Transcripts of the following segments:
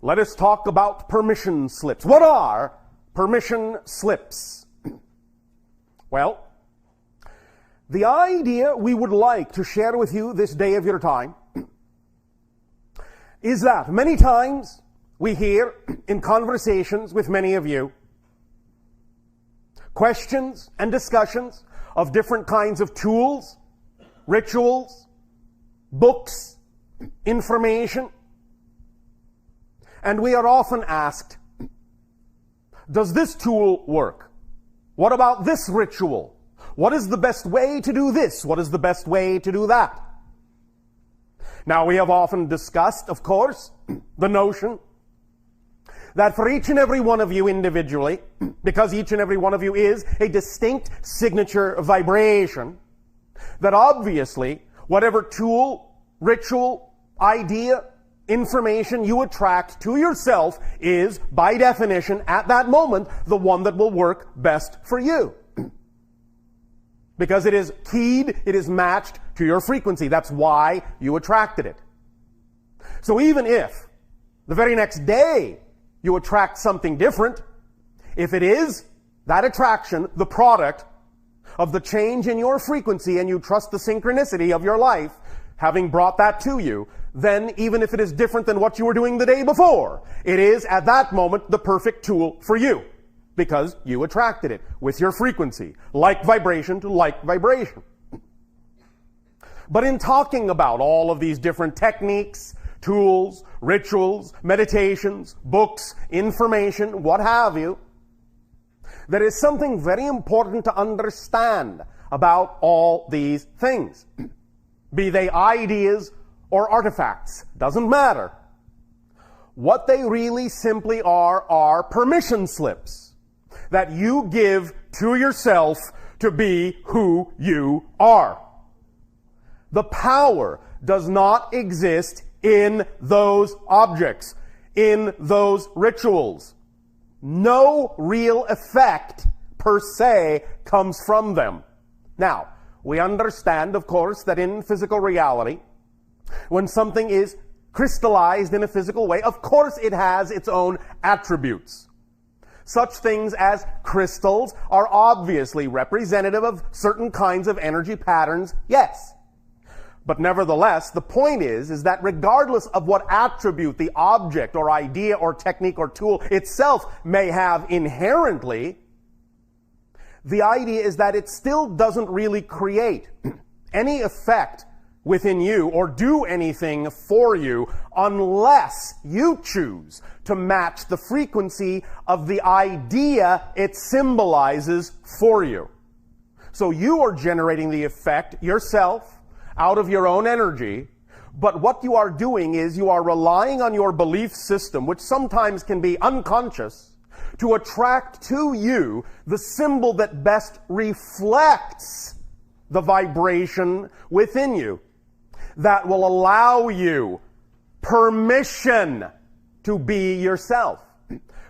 let us talk about permission slips. What are permission slips? Well, the idea we would like to share with you this day of your time is that many times we hear in conversations with many of you questions and discussions of different kinds of tools, rituals, books, information. And we are often asked, does this tool work? What about this ritual? What is the best way to do this? What is the best way to do that? Now, we have often discussed, of course, the notion that for each and every one of you individually, because each and every one of you is a distinct signature vibration, that obviously whatever tool, ritual, idea, information you attract to yourself is, by definition, at that moment, the one that will work best for you. Because it is keyed, it is matched to your frequency. That's why you attracted it. So even if the very next day you attract something different, if it is that attraction, the product of the change in your frequency, and you trust the synchronicity of your life having brought that to you, then even if it is different than what you were doing the day before, it is at that moment the perfect tool for you. Because you attracted it with your frequency, like vibration to like vibration. But in talking about all of these different techniques, tools, rituals, meditations, books, information, what have you, there is something very important to understand about all these things. Be they ideas or artifacts, doesn't matter. What they really simply are permission slips that you give to yourself to be who you are. The power does not exist in those objects, in those rituals. No real effect per se comes from them. Now, we understand, of course, that in physical reality, when something is crystallized in a physical way, of course it has its own attributes. Such things as crystals are obviously representative of certain kinds of energy patterns, yes. But nevertheless, the point is that regardless of what attribute the object or idea or technique or tool itself may have inherently, the idea is that it still doesn't really create any effect within you or do anything for you unless you choose to match the frequency of the idea it symbolizes for you. So you are generating the effect yourself out of your own energy, but what you are doing is you are relying on your belief system, which sometimes can be unconscious, to attract to you the symbol that best reflects the vibration within you, that will allow you permission to be yourself.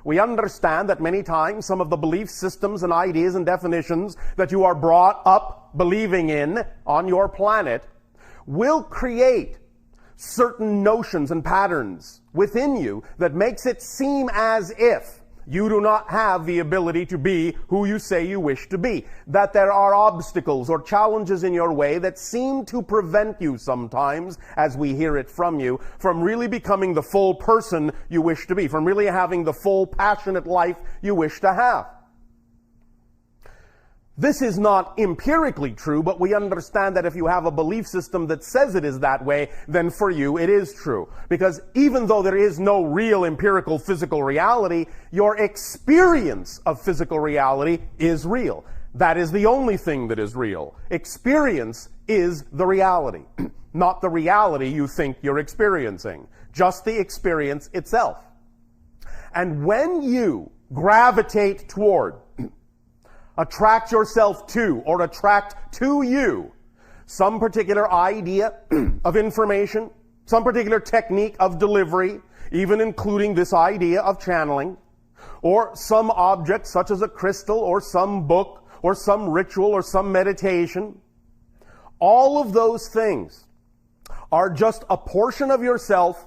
We understand that many times some of the belief systems and ideas and definitions that you are brought up believing in on your planet will create certain notions and patterns within you that makes it seem as if you do not have the ability to be who you say you wish to be. That there are obstacles or challenges in your way that seem to prevent you sometimes, as we hear it from you, from really becoming the full person you wish to be, from really having the full passionate life you wish to have. This is not empirically true, but we understand that if you have a belief system that says it is that way, then for you it is true. Because even though there is no real empirical physical reality, your experience of physical reality is real. That is the only thing that is real. Experience is the reality, not the reality you think you're experiencing, just the experience itself. And when you gravitate toward, attract yourself to, or attract to you some particular idea of information, some particular technique of delivery, even including this idea of channeling, or some object such as a crystal or some book or some ritual or some meditation, all of those things are just a portion of yourself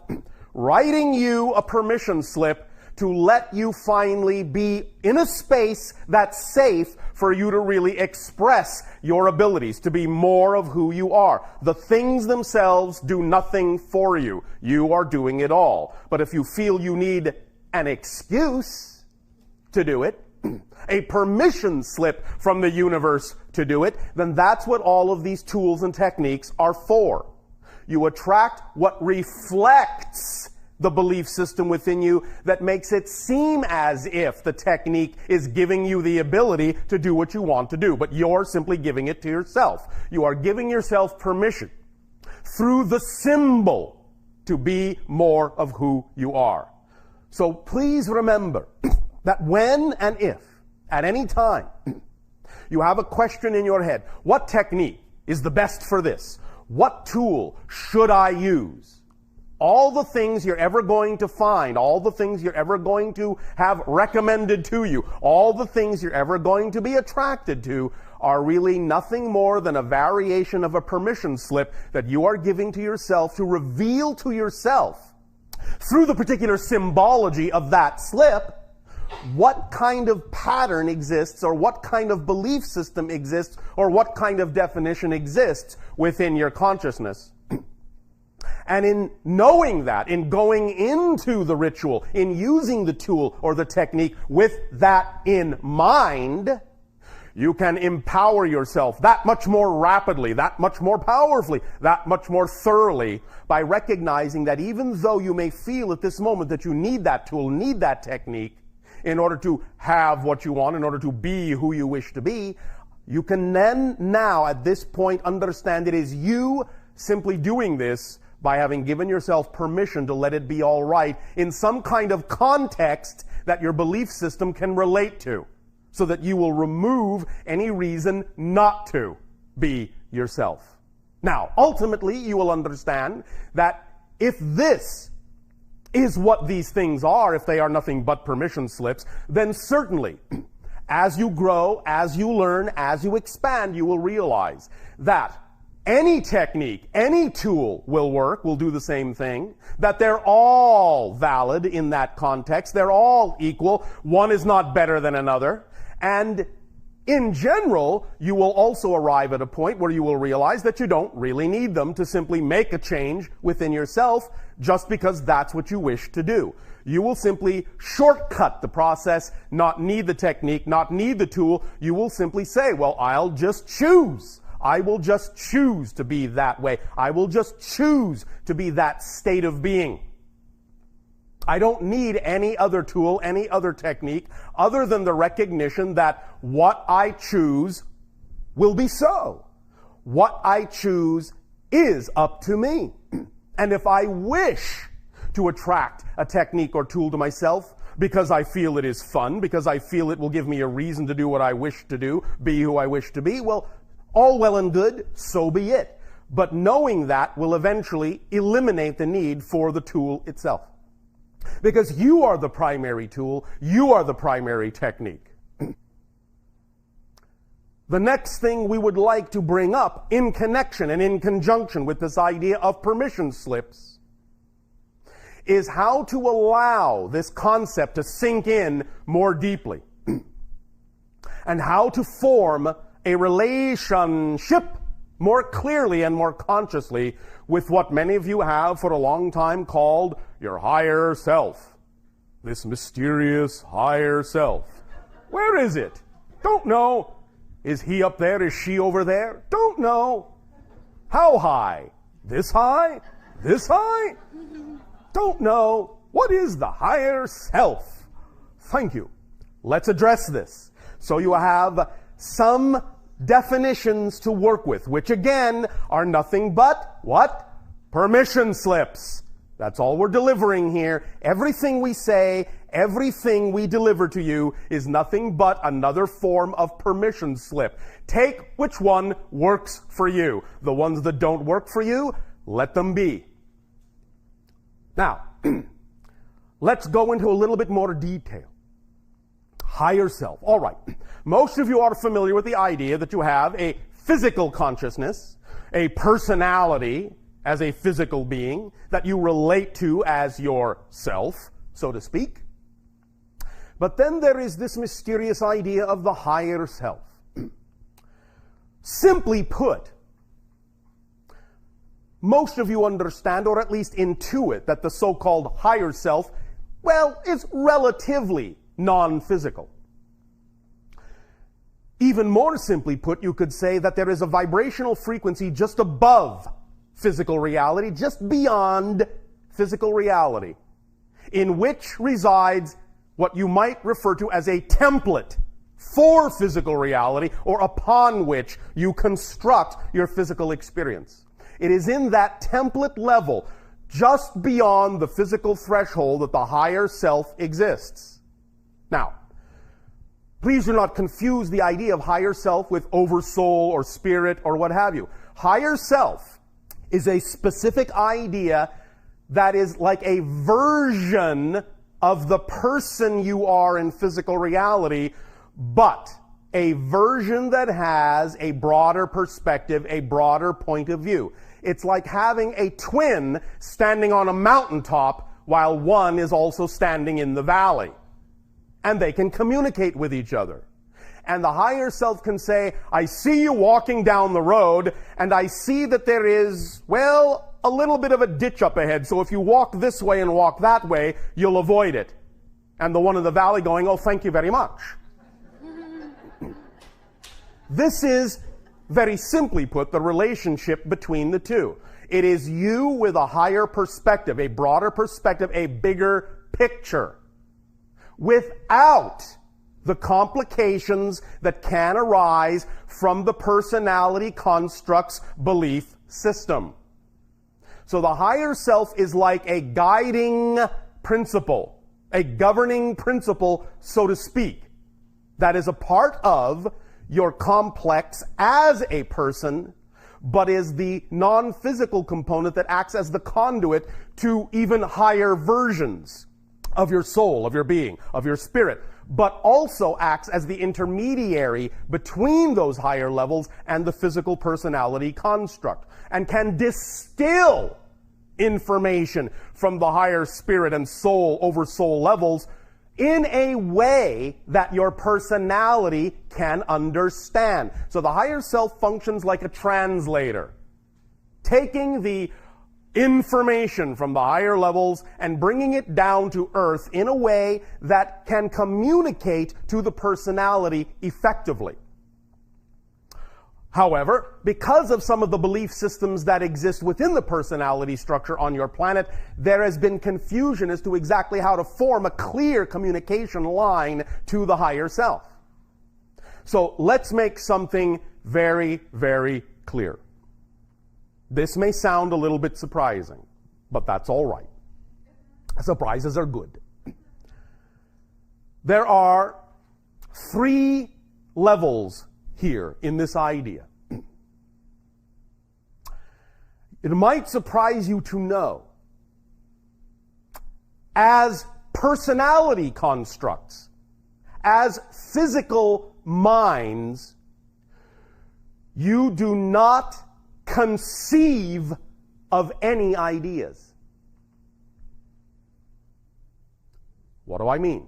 writing you a permission slip to let you finally be in a space that's safe for you to really express your abilities, to be more of who you are. The things themselves do nothing for you. You are doing it all. But if you feel you need an excuse to do it, a permission slip from the universe to do it, then that's what all of these tools and techniques are for. You attract what reflects the belief system within you that makes it seem as if the technique is giving you the ability to do what you want to do, but you're simply giving it to yourself. You are giving yourself permission through the symbol to be more of who you are. So please remember that when and if, at any time, you have a question in your head, what technique is the best for this? What tool should I use? All the things you're ever going to find, all the things you're ever going to have recommended to you, all the things you're ever going to be attracted to are really nothing more than a variation of a permission slip that you are giving to yourself to reveal to yourself, through the particular symbology of that slip, what kind of pattern exists, or what kind of belief system exists, or what kind of definition exists within your consciousness. And in knowing that, in going into the ritual, in using the tool or the technique with that in mind, you can empower yourself that much more rapidly, that much more powerfully, that much more thoroughly by recognizing that even though you may feel at this moment that you need that tool, need that technique in order to have what you want, in order to be who you wish to be, you can then now at this point understand it is you simply doing this by having given yourself permission to let it be all right in some kind of context that your belief system can relate to, so that you will remove any reason not to be yourself. Now, ultimately, you will understand that if this is what these things are, if they are nothing but permission slips, then certainly, as you grow, as you learn, as you expand, you will realize that any technique, any tool will work, will do the same thing, that they're all valid in that context, they're all equal, one is not better than another, and in general, you will also arrive at a point where you will realize that you don't really need them to simply make a change within yourself just because that's what you wish to do. You will simply shortcut the process, not need the technique, not need the tool. You will simply say, well, I'll just choose. I will just choose to be that way. I will just choose to be that state of being. I don't need any other tool, any other technique, other than the recognition that what I choose will be so. What I choose is up to me. And if I wish to attract a technique or tool to myself because I feel it is fun, because I feel it will give me a reason to do what I wish to do, be who I wish to be, well, all well and good, so be it. But knowing that will eventually eliminate the need for the tool itself. Because you are the primary tool, you are the primary technique. The next thing we would like to bring up in connection and in conjunction with this idea of permission slips is how to allow this concept to sink in more deeply and how to form a relationship more clearly and more consciously with what many of you have for a long time called your higher self. This mysterious higher self. Where is it? Don't know. Is he up there? Is she over there? Don't know. How high? This high? This high? Don't know. What is the higher self? Thank you. Let's address this. So you have some definitions to work with, which again are nothing but what? Permission slips. That's all we're delivering here. Everything we say, everything we deliver to you is nothing but another form of permission slip. Take which one works for you. The ones that don't work for you, let them be. Now, let's go into a little bit more detail. Higher self. All right. Most of you are familiar with the idea that you have a physical consciousness, a personality, as a physical being that you relate to as yourself, so to speak. But then there is this mysterious idea of the higher self. Simply put, most of you understand, or at least intuit, that the so-called higher self, well, is relatively non-physical. Even more simply put, you could say that there is a vibrational frequency just above physical reality, just beyond physical reality, in which resides what you might refer to as a template for physical reality, or upon which you construct your physical experience. It is in that template level, just beyond the physical threshold, that the higher self exists. Now, please do not confuse the idea of higher self with oversoul or spirit or what have you. Higher self is a specific idea that is like a version of the person you are in physical reality, but a version that has a broader perspective, a broader point of view. It's like having a twin standing on a mountaintop while one is also standing in the valley. And they can communicate with each other. And the higher self can say, I see you walking down the road, and I see that there is, well, a little bit of a ditch up ahead, so if you walk this way and walk that way, you'll avoid it. And the one in the valley going, oh, thank you very much. This is, very simply put, the relationship between the two. It is you with a higher perspective, a broader perspective, a bigger picture, without the complications that can arise from the personality construct's belief system. So the higher self is like a guiding principle, a governing principle, so to speak, that is a part of your complex as a person, but is the non-physical component that acts as the conduit to even higher versions of your soul, of your being, of your spirit, but also acts as the intermediary between those higher levels and the physical personality construct, and can distill information from the higher spirit and soul over soul levels in a way that your personality can understand. So the higher self functions like a translator, taking the information from the higher levels and bringing it down to earth in a way that can communicate to the personality effectively. However, because of some of the belief systems that exist within the personality structure on your planet, there has been confusion as to exactly how to form a clear communication line to the higher self. So let's make something very, very clear. This may sound a little bit surprising, but that's all right. Surprises are good. There are 3 levels here in this idea. It might surprise you to know, as personality constructs, as physical minds, you do not conceive of any ideas. What do I mean?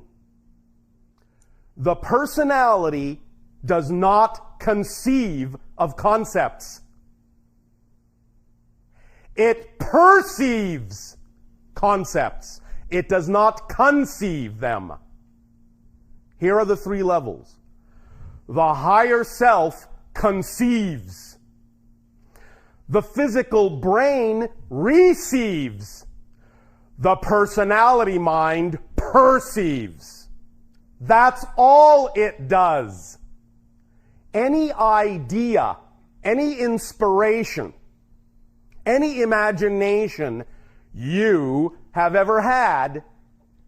The personality does not conceive of concepts. It perceives concepts. It does not conceive them. Here are the 3 levels. The higher self conceives. The physical brain receives. The personality mind perceives. That's all it does. Any idea, any inspiration, any imagination you have ever had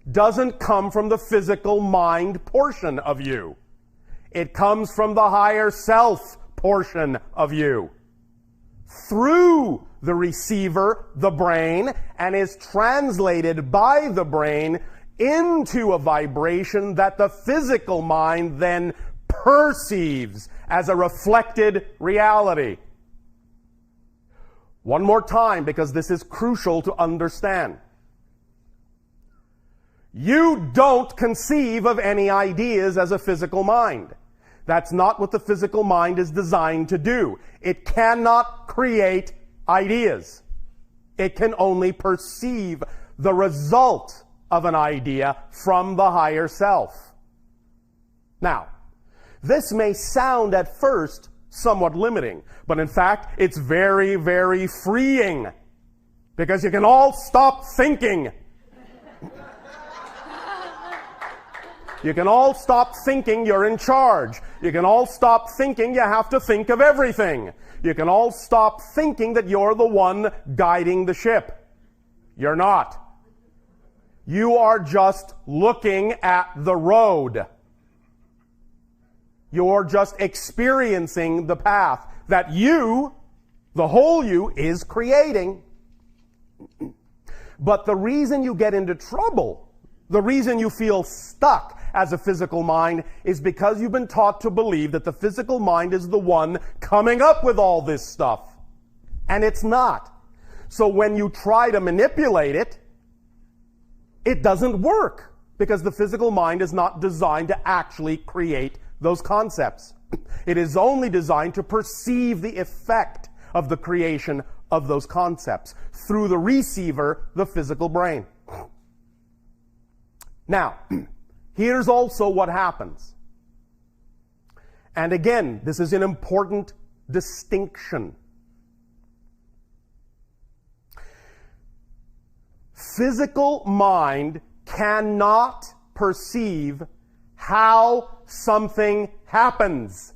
doesn't come from the physical mind portion of you. It comes from the higher self portion of you, through the receiver, the brain, and is translated by the brain into a vibration that the physical mind then perceives as a reflected reality. One more time, because this is crucial to understand. You don't conceive of any ideas as a physical mind. That's not what the physical mind is designed to do. It cannot create ideas. It can only perceive the result of an idea from the higher self. Now, this may sound at first somewhat limiting, but in fact, it's very, very freeing, because you can all stop thinking. You can all stop thinking you're in charge. You can all stop thinking you have to think of everything. You can all stop thinking that you're the one guiding the ship. You're not. You are just looking at the road. You're just experiencing the path that you, the whole you, is creating. But the reason you get into trouble, the reason you feel stuck as a physical mind, is because you've been taught to believe that the physical mind is the one coming up with all this stuff. And it's not. So when you try to manipulate it, it doesn't work, because the physical mind is not designed to actually create those concepts. It is only designed to perceive the effect of the creation of those concepts through the receiver, the physical brain. Now, here's also what happens. And again, this is an important distinction. Physical mind cannot perceive how something happens.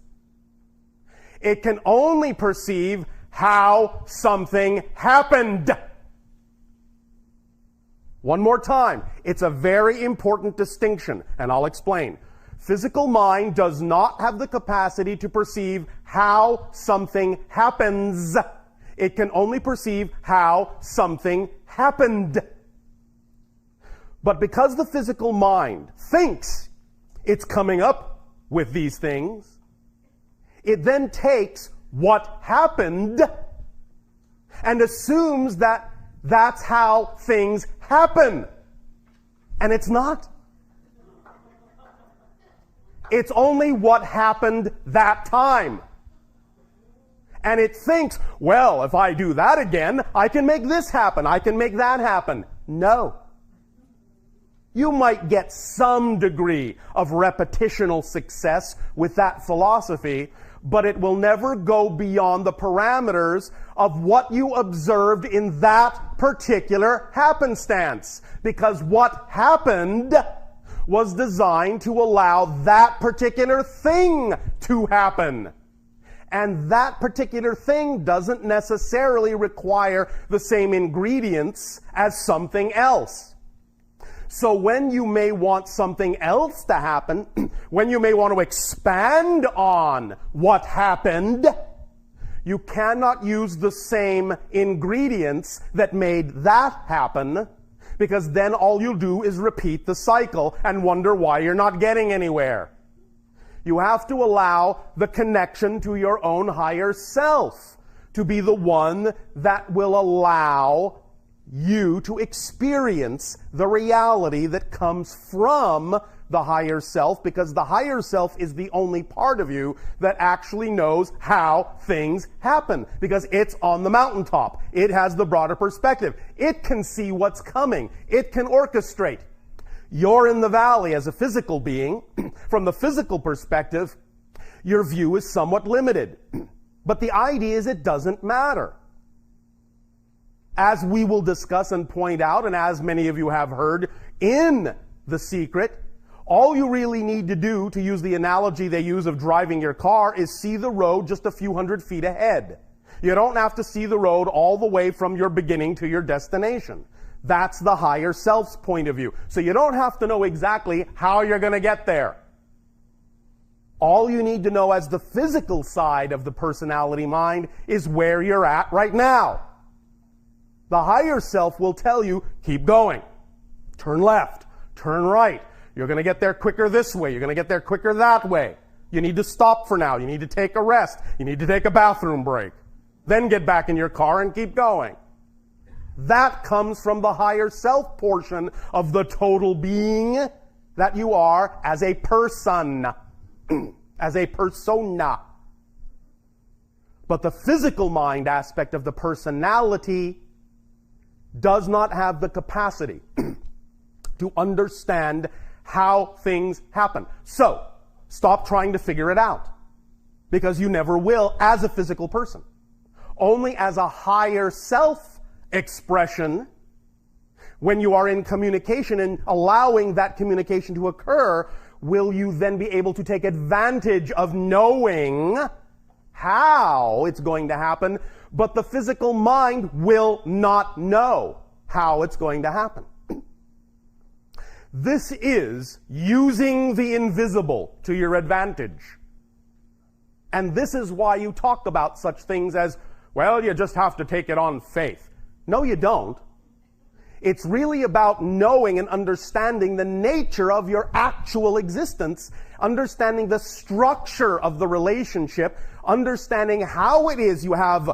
It can only perceive how something happened. One more time. It's a very important distinction, and I'll explain. Physical mind does not have the capacity to perceive how something happens. It can only perceive how something happened. But because the physical mind thinks it's coming up with these things, it then takes what happened and assumes that that's how things happen. And it's not. It's only what happened that time. And it thinks, well, if I do that again, I can make this happen. I can make that happen. No. You might get some degree of repetitional success with that philosophy, but it will never go beyond the parameters of what you observed in that particular happenstance. Because what happened was designed to allow that particular thing to happen. And that particular thing doesn't necessarily require the same ingredients as something else. So when you may want something else to happen, when you may want to expand on what happened, you cannot use the same ingredients that made that happen, because then all you'll do is repeat the cycle and wonder why you're not getting anywhere. You have to allow the connection to your own higher self to be the one that will allow you to experience the reality that comes from the higher self, because the higher self is the only part of you that actually knows how things happen, because it's on the mountaintop. It has the broader perspective. It can see what's coming. It can orchestrate. You're in the valley as a physical being. From the physical perspective, your view is somewhat limited. But the idea is it doesn't matter. As we will discuss and point out, and as many of you have heard in The Secret, all you really need to do, to use the analogy they use of driving your car, is see the road just a few hundred feet ahead. You don't have to see the road all the way from your beginning to your destination. That's the higher self's point of view. So you don't have to know exactly how you're going to get there. All you need to know as the physical side of the personality mind is where you're at right now. The higher self will tell you, keep going. Turn left. Turn right. You're going to get there quicker this way. You're going to get there quicker that way. You need to stop for now. You need to take a rest. You need to take a bathroom break. Then get back in your car and keep going. That comes from the higher self portion of the total being that you are as a person, as a persona. But the physical mind aspect of the personality does not have the capacity to understand how things happen. So, stop trying to figure it out, because you never will as a physical person. Only as a higher self expression, when you are in communication and allowing that communication to occur, will you then be able to take advantage of knowing how it's going to happen, but the physical mind will not know how it's going to happen. This is using the invisible to your advantage. And this is why you talk about such things as, well, you just have to take it on faith. No, you don't. It's really about knowing and understanding the nature of your actual existence, understanding the structure of the relationship, understanding how it is you have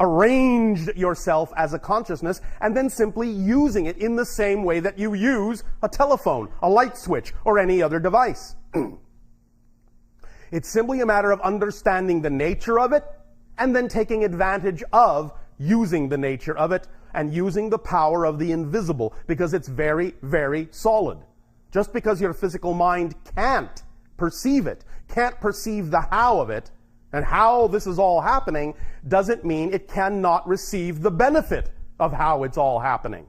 arranged yourself as a consciousness, and then simply using it in the same way that you use a telephone, a light switch, or any other device. It's simply a matter of understanding the nature of it, and then taking advantage of using the nature of it, and using the power of the invisible, because it's very, very solid. Just because your physical mind can't perceive it, can't perceive the how of it, and how this is all happening, doesn't mean it cannot receive the benefit of how it's all happening.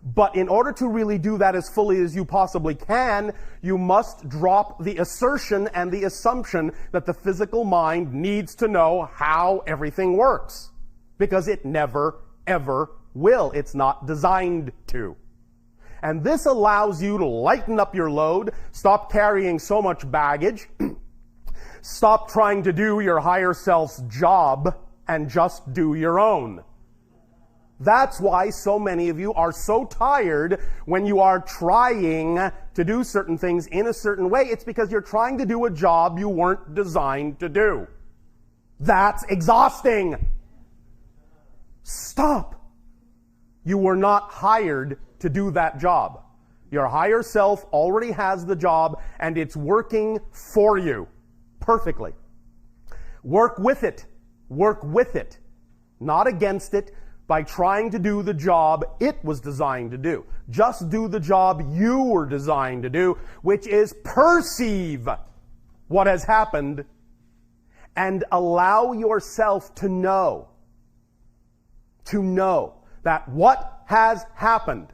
But in order to really do that as fully as you possibly can, you must drop the assertion and the assumption that the physical mind needs to know how everything works. Because it never, ever will. It's not designed to. And this allows you to lighten up your load, stop carrying so much baggage, stop trying to do your higher self's job, and just do your own. That's why so many of you are so tired when you are trying to do certain things in a certain way. It's because you're trying to do a job you weren't designed to do. That's exhausting. Stop. You were not hired to do that job. Your higher self already has the job, and it's working for you perfectly. Work with it. Work with it. Not against it, by trying to do the job it was designed to do. Just do the job you were designed to do, which is perceive what has happened and allow yourself to know that what has happened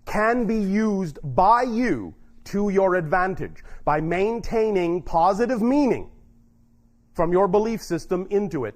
can be used by you to your advantage by maintaining positive meaning from your belief system into it.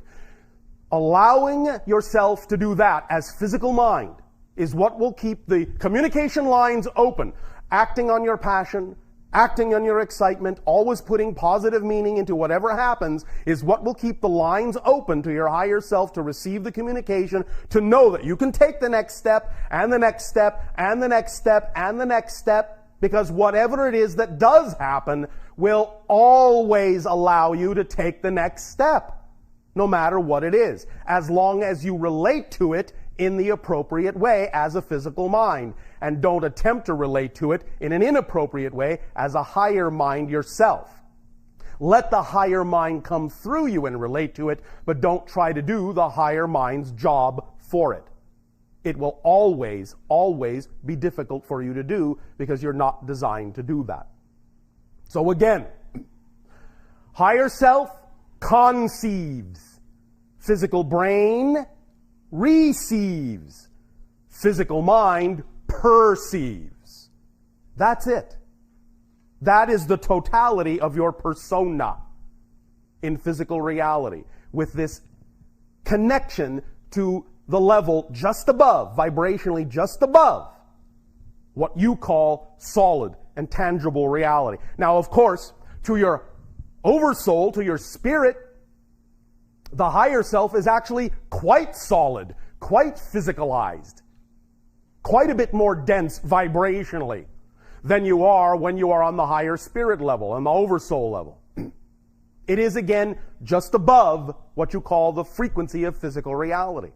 Allowing yourself to do that as physical mind is what will keep the communication lines open. Acting on your passion, acting on your excitement, always putting positive meaning into whatever happens is what will keep the lines open to your higher self to receive the communication, to know that you can take the next step, and the next step, and the next step, and the next step, because whatever it is that does happen will always allow you to take the next step. No matter what it is, as long as you relate to it in the appropriate way as a physical mind, and don't attempt to relate to it in an inappropriate way as a higher mind yourself. Let the higher mind come through you and relate to it, but don't try to do the higher mind's job for it. It will always, always be difficult for you to do because you're not designed to do that. So again, higher self conceives. Physical brain receives. Physical mind perceives. That's it. That is the totality of your persona in physical reality, with this connection to the level just above, vibrationally just above, what you call solid and tangible reality. Now, of course, to your oversoul, to your spirit, the higher self is actually quite solid, quite physicalized, quite a bit more dense vibrationally than you are when you are on the higher spirit level and the oversoul level. It is, again, just above what you call the frequency of physical reality.